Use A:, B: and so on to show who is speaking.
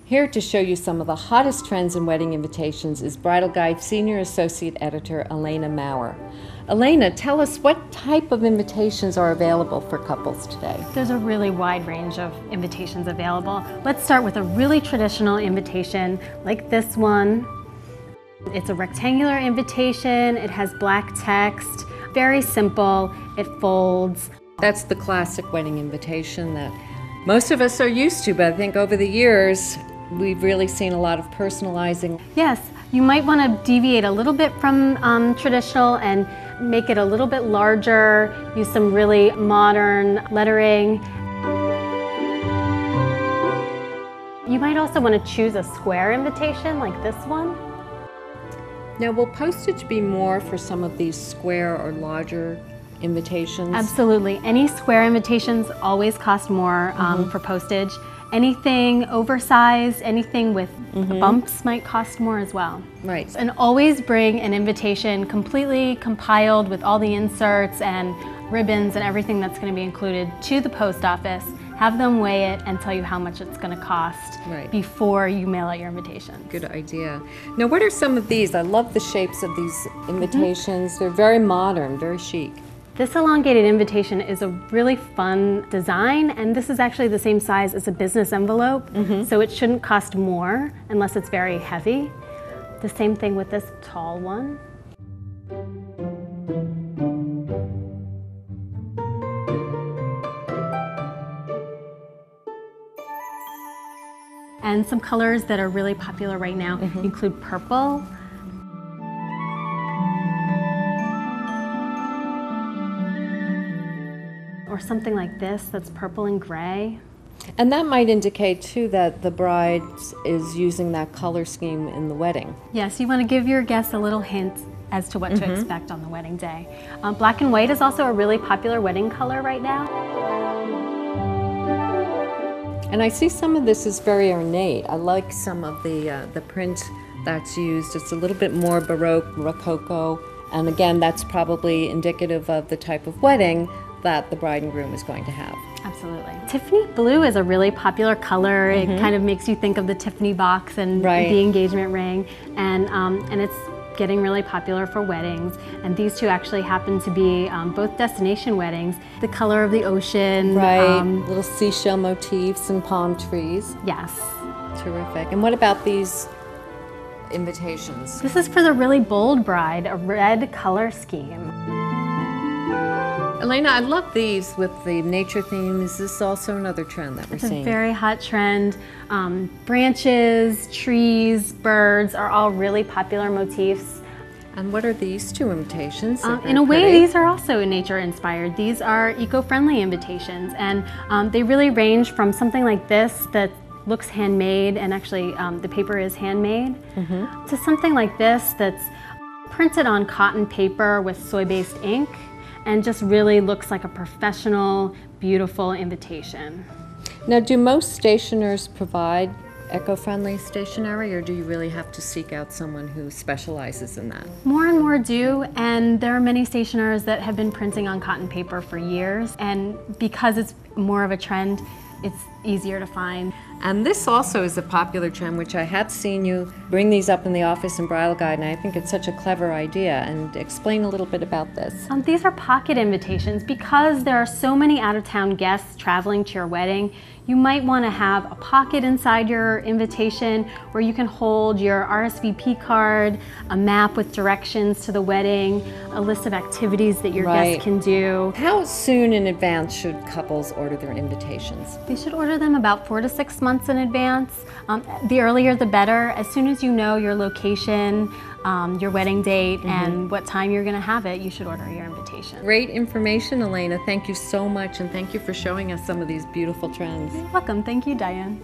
A: Here to show you some of the hottest trends in wedding invitations is Bridal Guide Senior Associate Editor Elena Maurer. Elena, tell us what type of invitations are available for couples today.
B: There's a really wide range of invitations available. Let's start with a really traditional invitation like this one. It's a rectangular invitation, it has black text, very simple, it folds.
A: That's the classic wedding invitation that most of us are used to, but I think over the years we've really seen a lot of personalizing.
B: Yes, you might want to deviate a little bit from traditional and make it a little bit larger, use some really modern lettering. You might also want to choose a square invitation like this one.
A: Now, will postage be more for some of these square or larger invitations?
B: Absolutely. Any square invitations always cost more for postage. Anything oversized, anything with bumps might cost more as well.
A: Right.
B: And always bring an invitation completely compiled with all the inserts and ribbons and everything that's going to be included to the post office. Have them weigh it and tell you how much it's going to cost before you mail out your invitations.
A: Good idea. Now, what are some of these? I love the shapes of these invitations. They're very modern, very chic.
B: This elongated invitation is a really fun design, and this is actually the same size as a business envelope, so it shouldn't cost more unless it's very heavy. The same thing with this tall one. And some colors that are really popular right now include purple, or something like this that's purple and gray.
A: And that might indicate too that the bride is using that color scheme in the wedding.
B: Yes, you want to give your guests a little hint as to what to expect on the wedding day. Black and white is also a really popular wedding color right now.
A: And I see some of this is very ornate. I like some of the print that's used. It's a little bit more Baroque, Rococo, and again, that's probably indicative of the type of wedding that the bride and groom is going to have.
B: Absolutely. Tiffany blue is a really popular color. It kind of makes you think of the Tiffany box and the engagement ring, and it's getting really popular for weddings. And these two actually happen to be both destination weddings. The color of the ocean.
A: Little seashell motifs and palm trees.
B: Yes.
A: Terrific. And what about these invitations?
B: This is for the really bold bride, a red color scheme.
A: Elena, I love these with the nature theme. Is this also another trend that we're seeing?
B: It's a very hot trend. Branches, trees, birds are all really popular motifs.
A: And what are these two invitations?
B: In a way, these are also nature inspired. These are eco-friendly invitations, and they really range from something like this that looks handmade, and actually the paper is handmade, to something like this that's printed on cotton paper with soy-based ink, and just really looks like a professional, beautiful invitation.
A: Now, do most stationers provide eco-friendly stationery, or do you really have to seek out someone who specializes in that?
B: More and more do, and there are many stationers that have been printing on cotton paper for years, and because it's more of a trend, it's easier to find.
A: And this also is a popular trend, which I have seen you bring these up in the office in Bridal Guide, and I think it's such a clever idea. And explain a little bit about this.
B: These are pocket invitations. Because there are so many out-of-town guests traveling to your wedding, you might want to have a pocket inside your invitation where you can hold your RSVP card, a map with directions to the wedding, a list of activities that your guests can do.
A: How soon in advance should couples order their invitations?
B: They should order them about 4 to 6 months in advance. The earlier the better. As soon as you know your location, your wedding date, and what time you're going to have it, you should order your invitation.
A: Great information, Elena. Thank you so much, and thank you for showing us some of these beautiful trends.
B: You're welcome. Thank you, Diane.